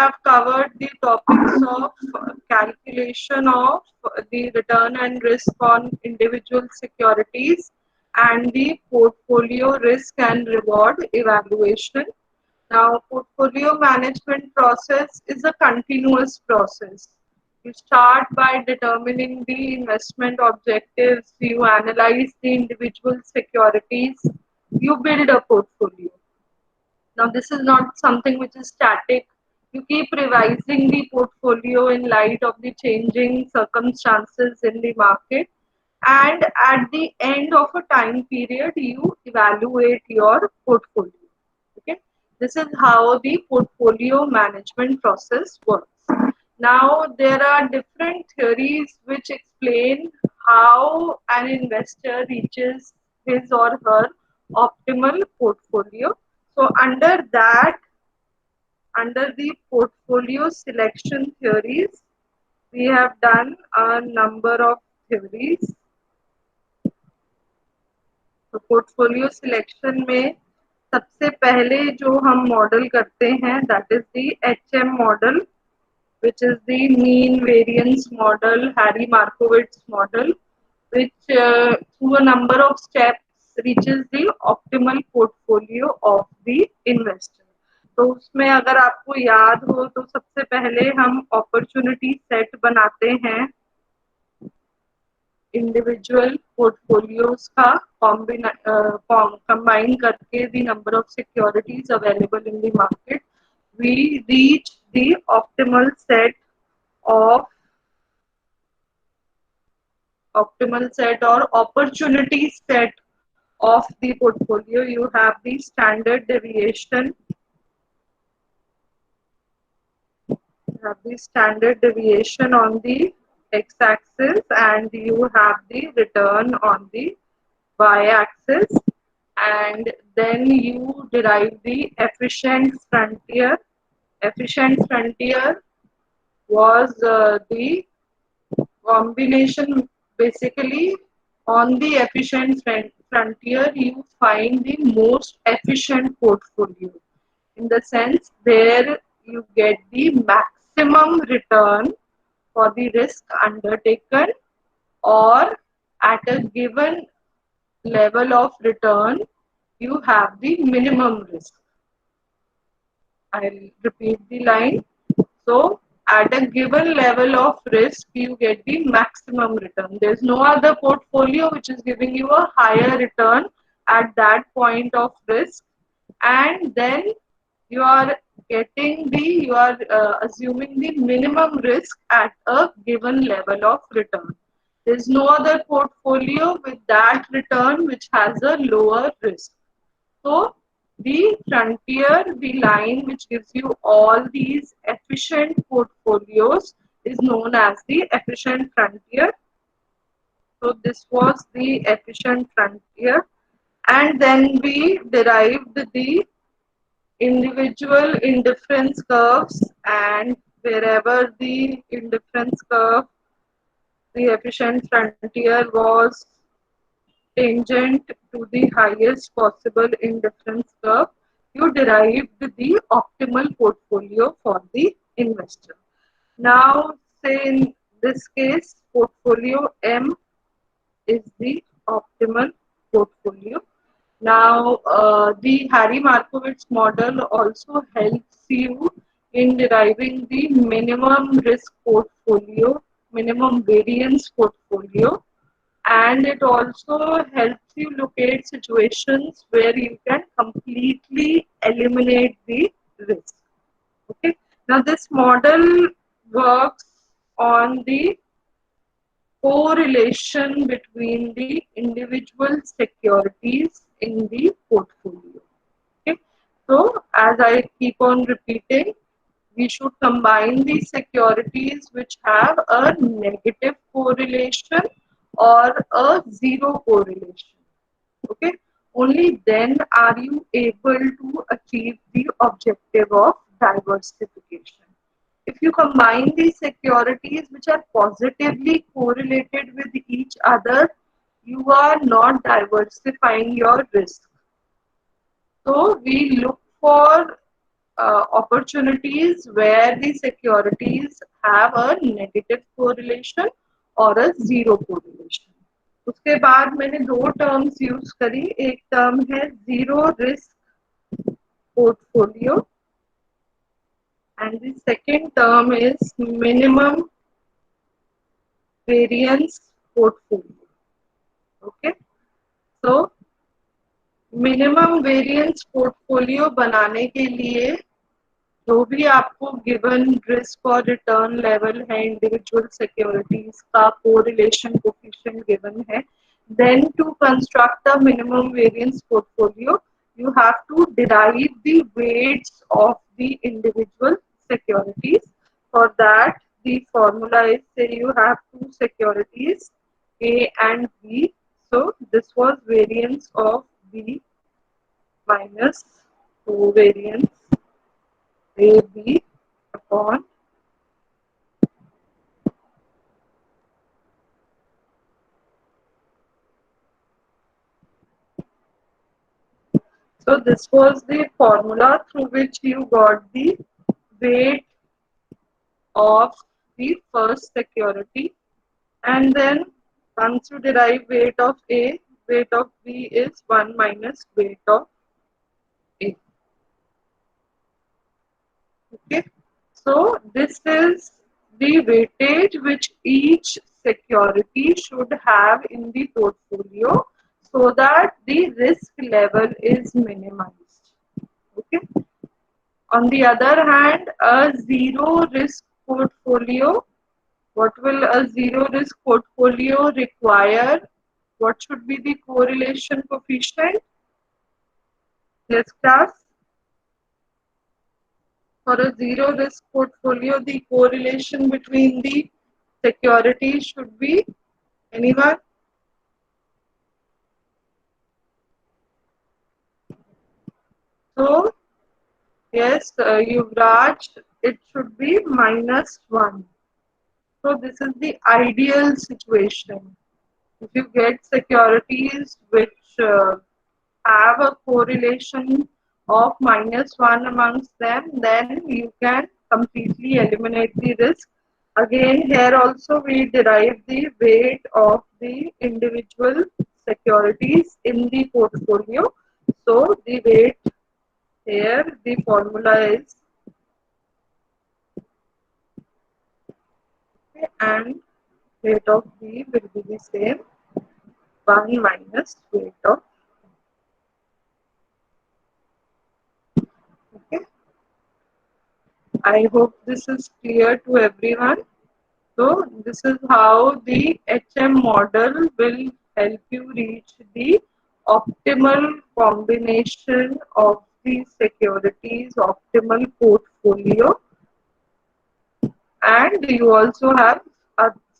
have covered the topics of calculation of the return and risk on individual securities and the portfolio risk and reward evaluation. Now, portfolio management process is a continuous process. You start by determining the investment objectives, you analyze the individual securities, you build a portfolio. Now, this is not something which is static. You keep revising the portfolio in light of the changing circumstances in the market, and at the end of a time period, you evaluate your portfolio. Okay, this is how the portfolio management process works. Now, there are different theories which explain how an investor reaches his or her optimal portfolio. So, under the portfolio selection theories, we have done a number of theories. तो portfolio selection में सबसे पहले जो हम model करते हैं that is the HM model, which is the mean variance model, Harry Markowitz model, which through a number of steps reaches the optimal portfolio of the investor. तो उसमें अगर आपको याद हो तो सबसे पहले हम अपॉर्चुनिटी सेट बनाते हैं इंडिविजुअल पोर्टफोलियोज का कंबाइन करके the number of securities available in the market, we reach the optimal set or opportunity set of the portfolio. You have the standard deviation. On the x-axis and you have the return on the y-axis, and then you derive the efficient frontier. Efficient frontier was the combination. Basically, on the efficient frontier, you find the most efficient portfolio, in the sense there you get the maximum return for the risk undertaken, or at a given level of return, you have the minimum risk. I'll repeat the line. So, at a given level of risk, you get the maximum return. There's no other portfolio which is giving you a higher return at that point of risk, and then you are assuming the minimum risk at a given level of return. There's no other portfolio with that return which has a lower risk. So, the frontier, the line which gives you all these efficient portfolios, is known as the efficient frontier. So, this was the efficient frontier, and then we derived the individual indifference curves, and wherever the indifference curve, the efficient frontier was tangent to the highest possible indifference curve, you derived the optimal portfolio for the investor. Now, say in this case, portfolio M is the optimal portfolio. Now, the Harry Markowitz model also helps you in deriving the minimum risk portfolio, minimum variance portfolio, and it also helps you locate situations where you can completely eliminate the risk. Okay. Now, this model works on the correlation between the individual securities in the portfolio. Okay. So, as I keep on repeating, we should combine the securities which have a negative correlation or a zero correlation. Okay. Only then are you able to achieve the objective of diversification. If you combine these securities which are positively correlated with each other, you are not diversifying your risk. So, we look for opportunities where the securities have a negative correlation और a zero correlation. उसके बाद मैंने दो terms use करी. एक term है zero risk portfolio and the second term is minimum variance portfolio. Okay, so minimum variance portfolio बनाने के लिए जो भी आपको गिवन रिस्क और रिटर्न लेवल है इंडिविजुअल सिक्योरिटीज का कोरिलेशन कोफिशिएंट गिवन है, then to construct the minimum variance portfolio you have to derive the weights of the individual securities. For that the formula is, say you have two securities A and B, so this was variance of B minus covariance AB upon so this was the formula through which you got the weight of the first security, and then once you derive weight of A, weight of B is 1 minus weight of A. Okay, so this is the weightage which each security should have in the portfolio so that the risk level is minimized. Okay. On the other hand, a zero risk portfolio, what will a zero risk portfolio require? What should be the correlation coefficient? Yes, class. For a zero risk portfolio, the correlation between the securities should be, anyone? So, yes, Yuvraj, it should be -1. So, this is the ideal situation. If you get securities which have a correlation of -1 amongst them, then you can completely eliminate the risk. Again, here also we derive the weight of the individual securities in the portfolio. So the weight here, the formula is, okay, and weight of B will be the same, 1 minus weight of, okay. I hope this is clear to everyone. So this is how the HM model will help you reach the optimal combination of the securities, optimal portfolio, and you also have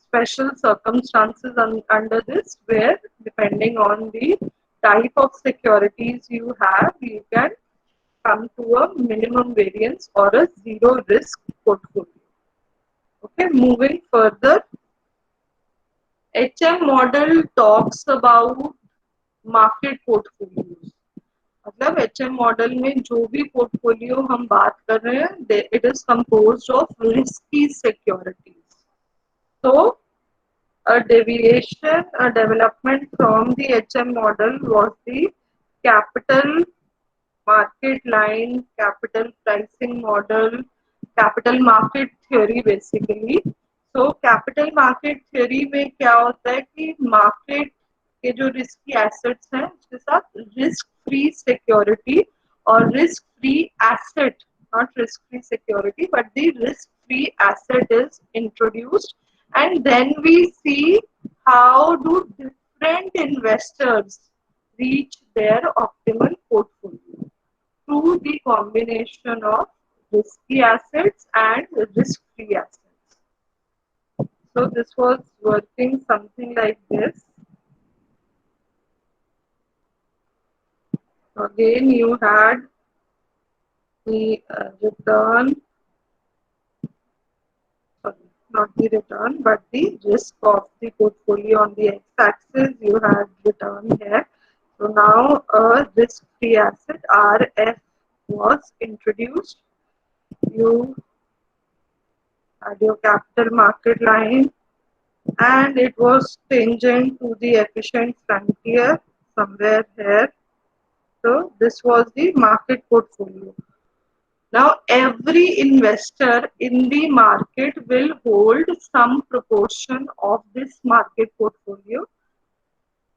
special circumstances under this where depending on the type of securities you have, you can come to a minimum variance or a zero risk portfolio. Okay, moving further, HM model talks about market portfolios. मतलब HM model में जो भी portfolio हम बात कर रहे हैं, it is composed of risky securities. So a deviation, a development from the HM model was the capital market line, capital pricing model, capital market theory basically. So capital market theory में क्या होता है कि market के जो risky assets हैं उसके साथ रिस्क फ्री सिक्योरिटी और risk free asset, not risk free security but the risk free asset is introduced, and then we see how do different investors reach their optimal portfolio through the combination of risky assets and risk free assets. So this was working something like this. Again, you had the return, sorry, not the return, but the risk of the portfolio on the x-axis. You had return here. So now a risk-free asset RF was introduced, You had your capital market line, and it was tangent to the efficient frontier somewhere here. So this was the market portfolio. Now every investor in the market will hold some proportion of this market portfolio.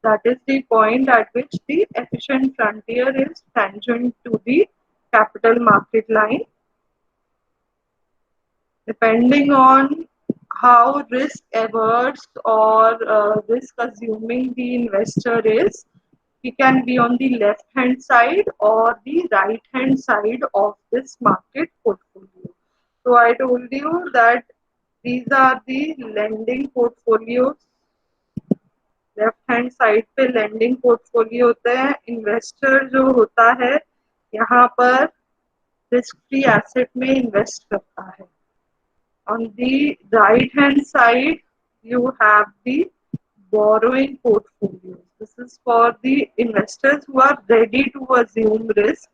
That is the point at which the efficient frontier is tangent to the capital market line. Depending on how risk averse or risk assuming the investor is, he can be on the left hand side or the right hand side of this market portfolio. So I told you that these are the lending portfolios. Left hand side पे lending portfolio होते हैं. Investor जो होता है यहाँ पर risk free asset में invest करता है. On the right hand side, you have the borrowing portfolio. This is for the investors who are ready to assume risk.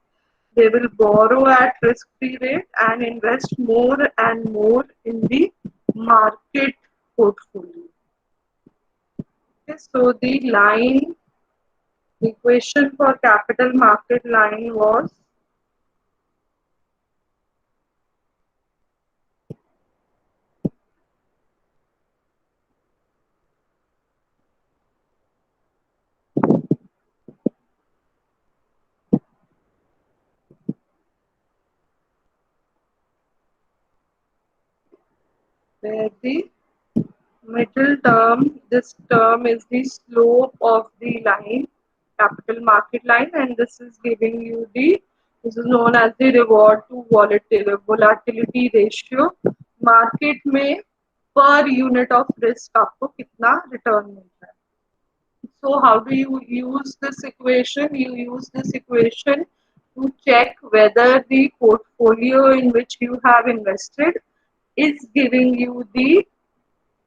They will borrow at risk-free rate and invest more and more in the market portfolio. Okay, so the equation for capital market line was where the middle term, this term is the slope of the line, capital market line, and this is giving you this is known as the reward to volatility ratio. Market में per unit of risk आपको कितना return मिल रहा है. So how do you use this equation? You use this equation to check whether the portfolio in which you have invested is giving you the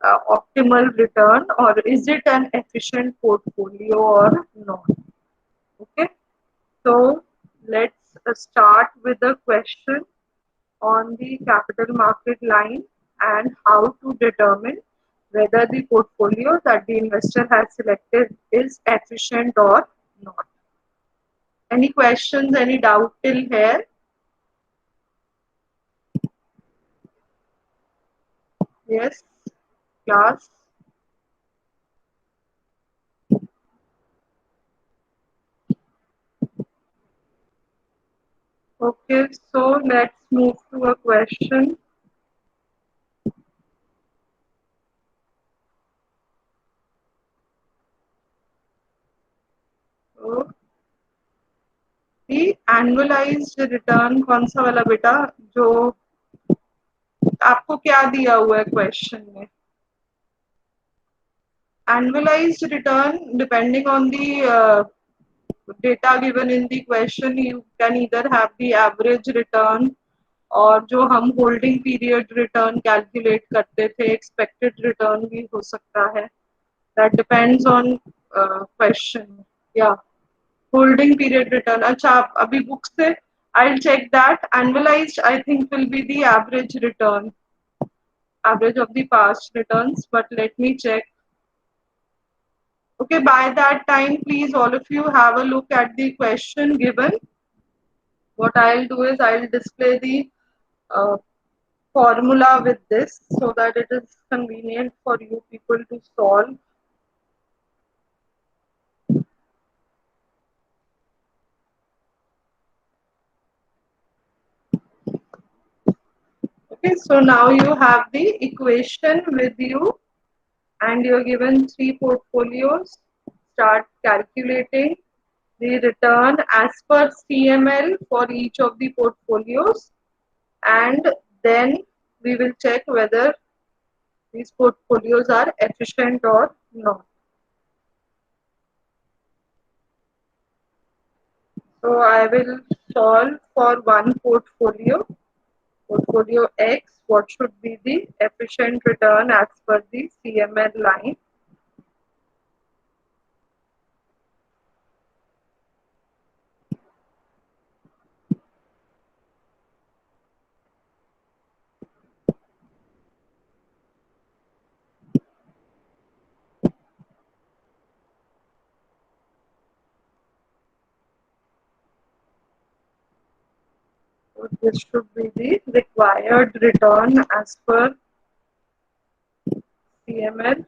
optimal return, or is it an efficient portfolio or not. Okay, so let's start with the question on the capital market line and how to determine whether the portfolio that the investor has selected is efficient or not. Any questions, any doubt till here? Yes, class. Okay, so let's move to a question. So, the annualized return कौन सा वाला बेटा जो आपको क्या दिया हुआ है क्वेश्चन में? Annualized return, depending on the data given in the question, you can either have the average return और जो हम होल्डिंग पीरियड रिटर्न कैलकुलेट करते थे एक्सपेक्टेड रिटर्न भी हो सकता है. That depends on question. या होल्डिंग पीरियड रिटर्न. अच्छा, आप अभी बुक से I will check that. Annualised I think will be the average return, average of the past returns, but let me check. Okay, by that time, please all of you have a look at the question given. What I'll do is I'll display the uh, formula with this so that it is convenient for you people to solve. Okay, so now you have the equation with you and you're given 3 portfolios. Start calculating the return as per CML for each of the portfolios, and then we will check whether these portfolios are efficient or not. So I will solve for one portfolio, portfolio X. What should be the efficient return as per the CML line? So this should be the required return as per CML.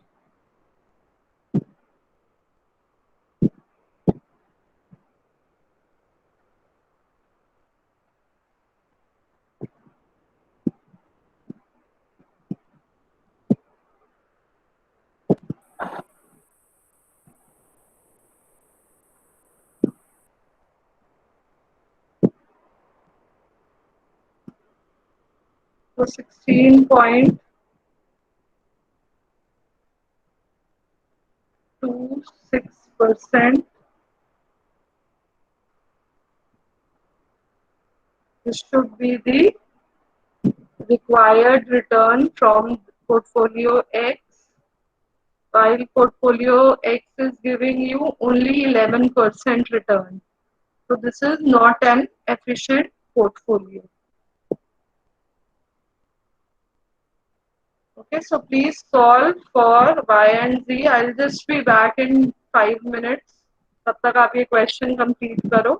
So 16.26%. This should be the required return from portfolio X, while portfolio X is giving you only 11% return. So this is not an efficient portfolio. Okay, so please solve for Y and Z. I'll just be back in 5 minutes. तब तक आप ये question complete करो.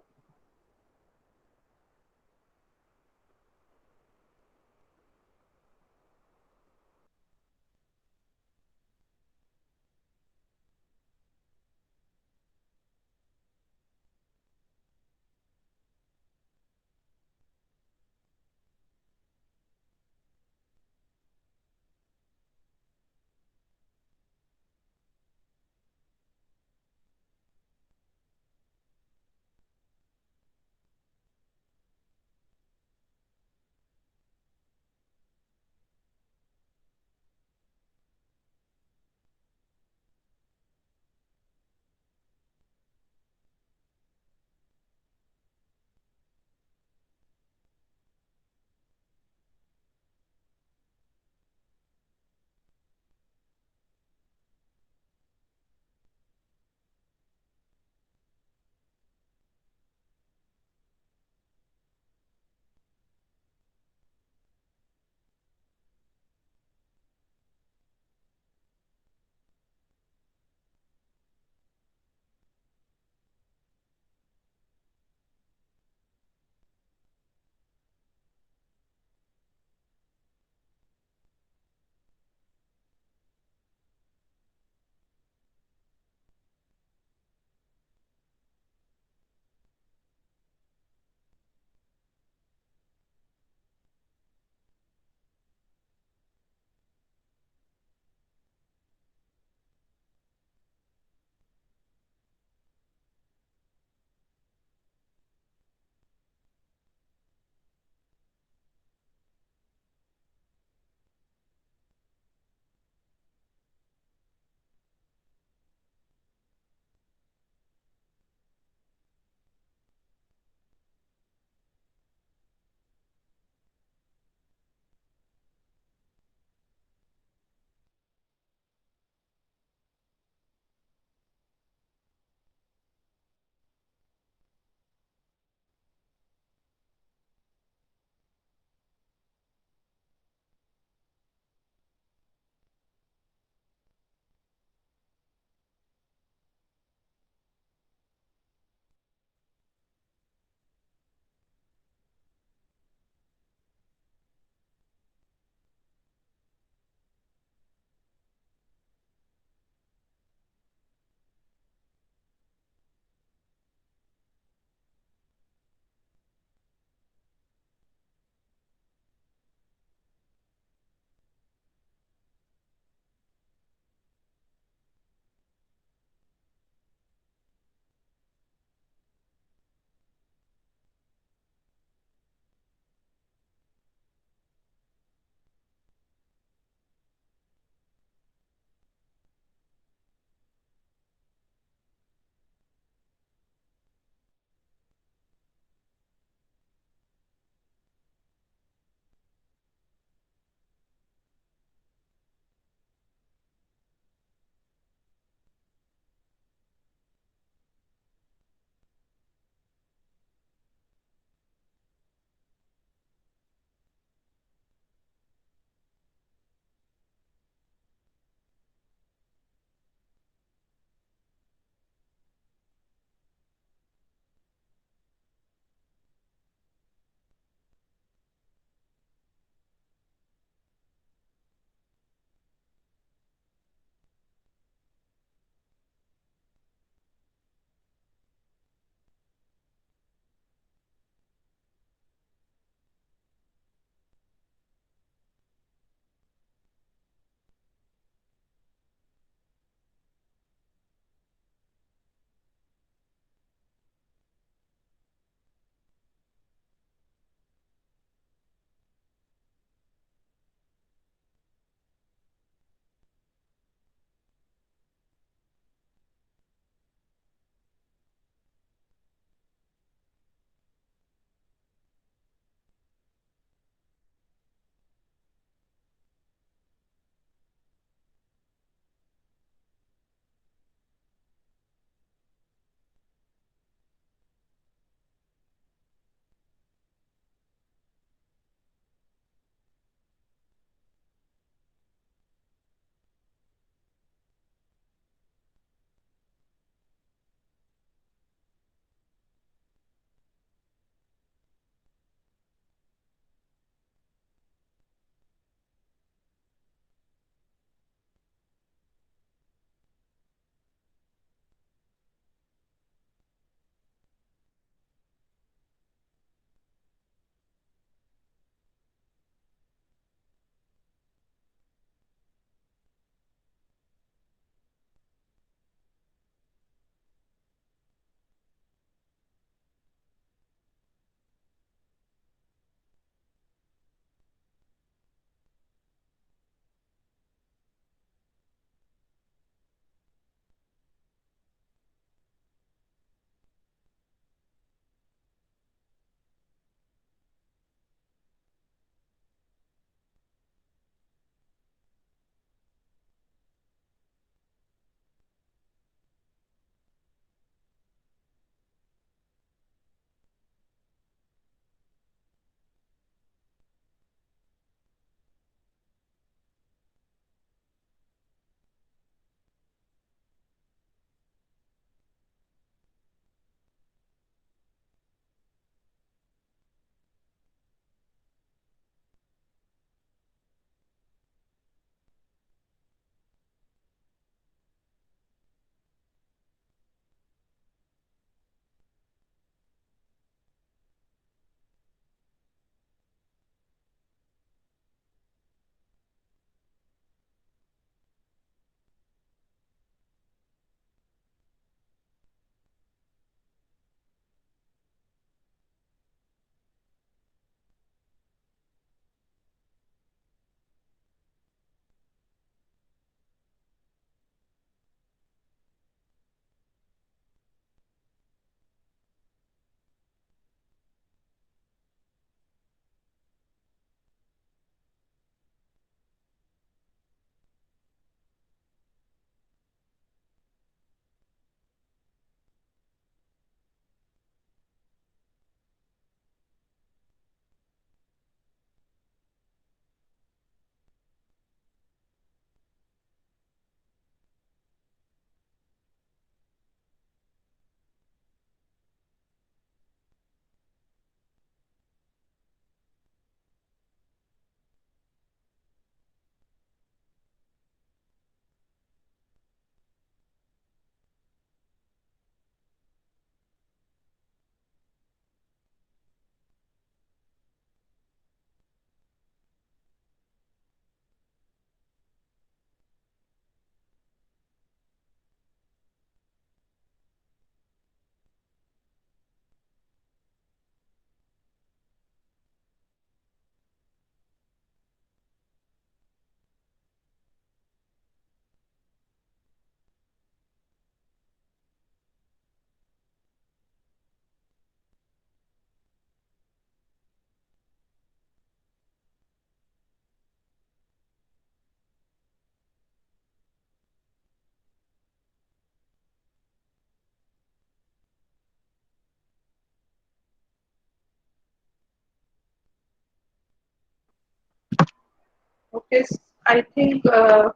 Okay, I think the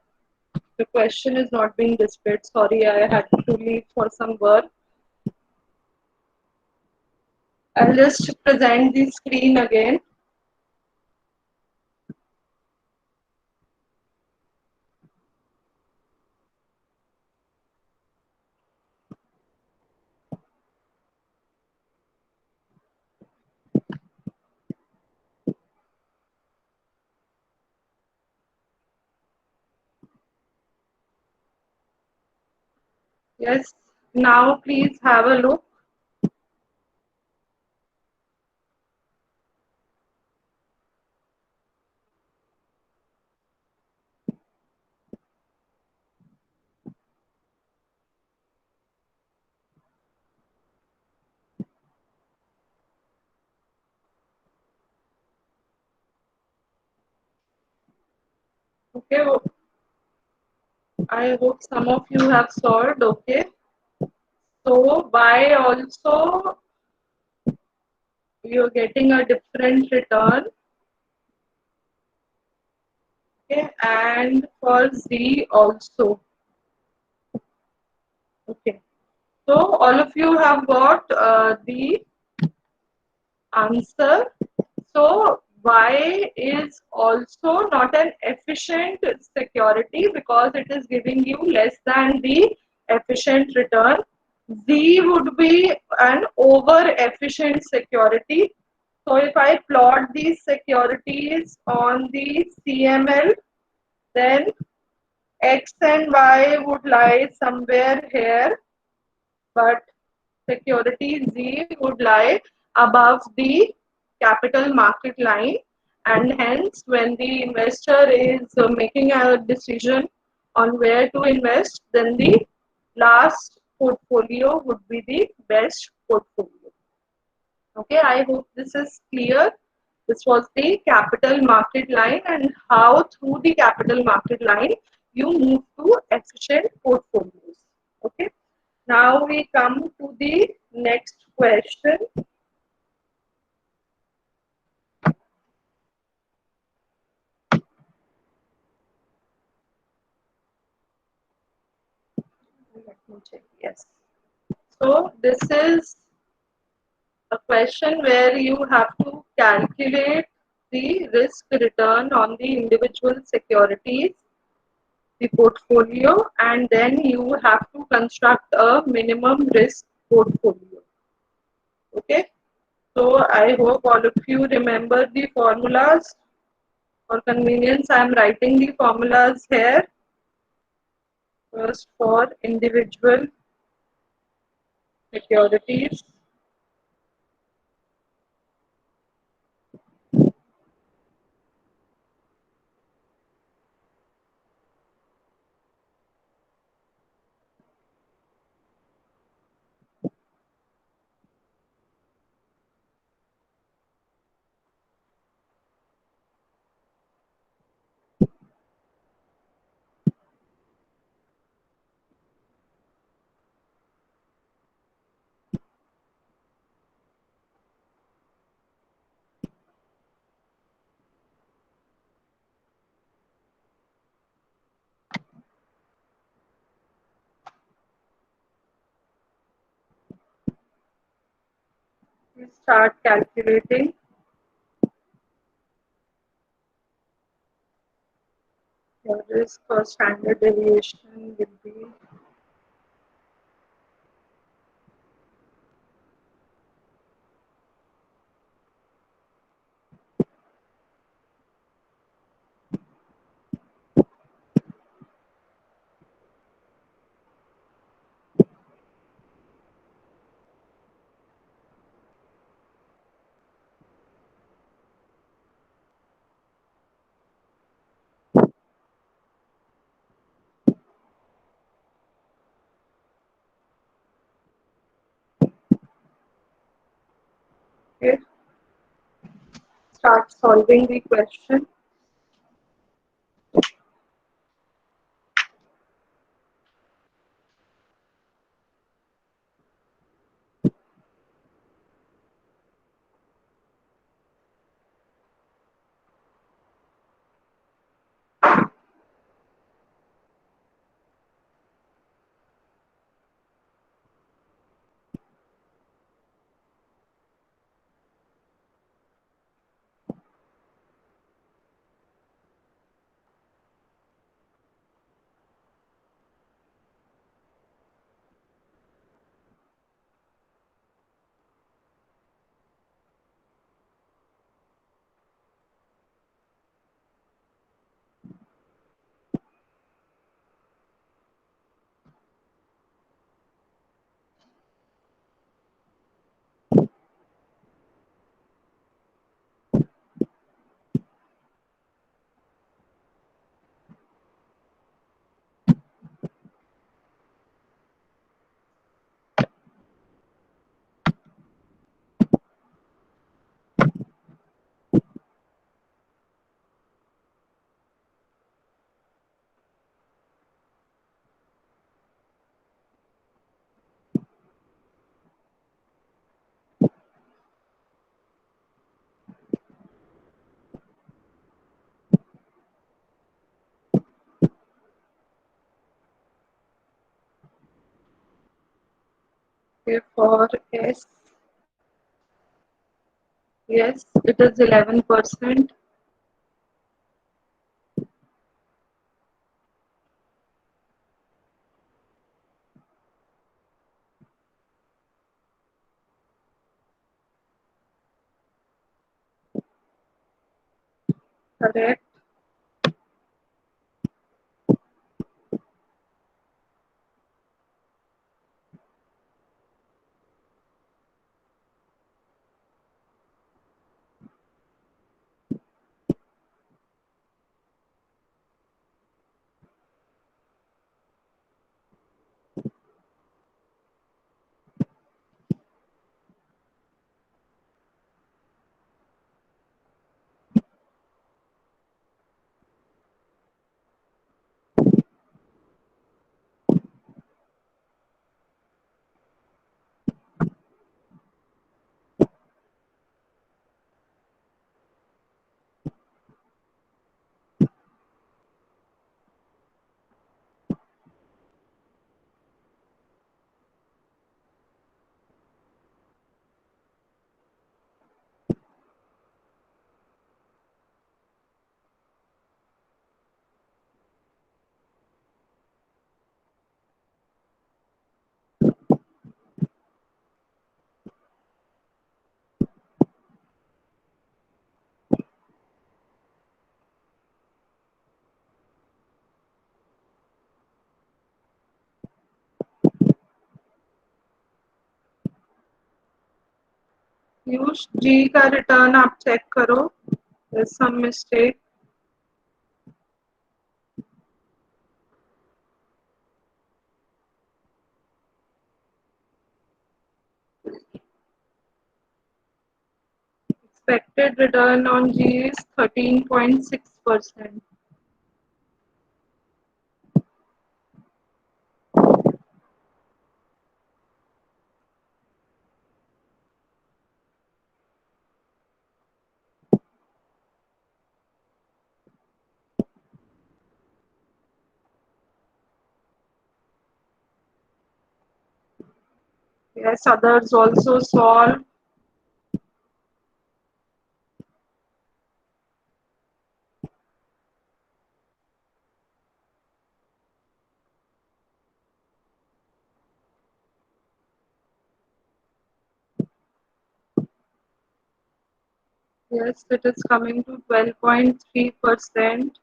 question is not being displayed. Sorry, I had to leave for some work. I'll just present the screen again. Yes, now please have a look. Okay, I hope some of you have solved. Okay, so why also you're getting a different return. Okay, and for Z also. Okay, so all of you have got the answer. So Y is also not an efficient security because it is giving you less than the efficient return. Z would be an over efficient security. So if I plot these securities on the CML, then X and Y would lie somewhere here, but security Z would lie above the capital market line, and hence when the investor is making a decision on where to invest, then the last portfolio would be the best portfolio. Okay, I hope this is clear. This was the capital market line and how through the capital market line you move to efficient portfolios. Okay, now we come to the next question. Let me check. Yes. So this is a question where you have to calculate the risk return on the individual securities, the portfolio, and then you have to construct a minimum risk portfolio. Okay. So I hope all of you remember the formulas. For convenience, I am writing the formulas here. First for individual securities. We start calculating your risk or standard deviation will be okay. Start solving the question. Okay, for S, yes, it is 11%. Correct. Piyush ji का return आप check करो. There's some mistake. Expected return on G is 13.6%. Yes, others also solve. Yes, it is coming to 12.3%.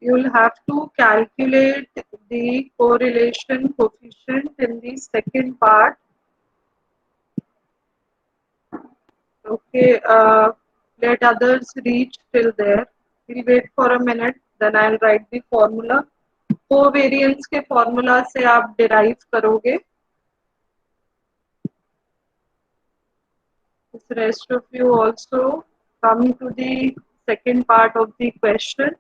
You'll have to calculate the correlation coefficient in the second part. Okay, let others reach till there. We'll wait for a minute, then I'll write the formula. Covariance के formula से आप derive करोगे. The rest of you also come to the second part of the question.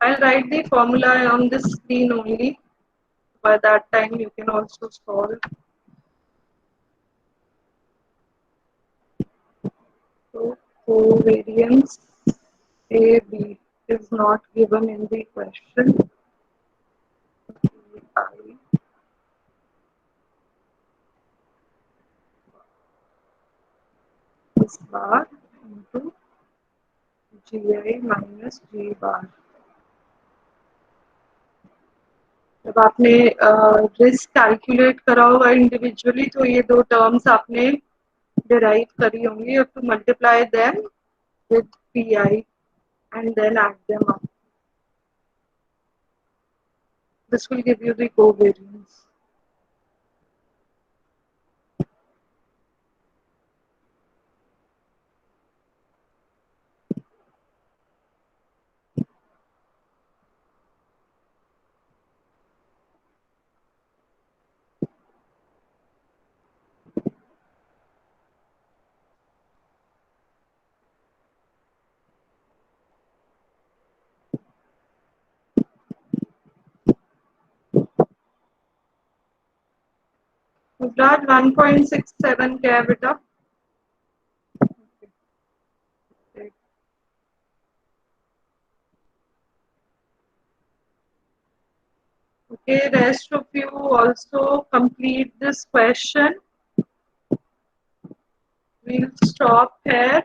I'll write the formula on the screen only. By that time you can also solve. So covariance AB is not given in the question. I is bar into GI minus G bar. जब आपने risk calculate करा होगा individually तो ये दो terms आपने derive करी होंगी. You have to multiply them with PI and then add them up. This will give you the covariance. युवराज 1.67 क्या है बेटा? Okay, rest of you also complete this question. We'll stop here.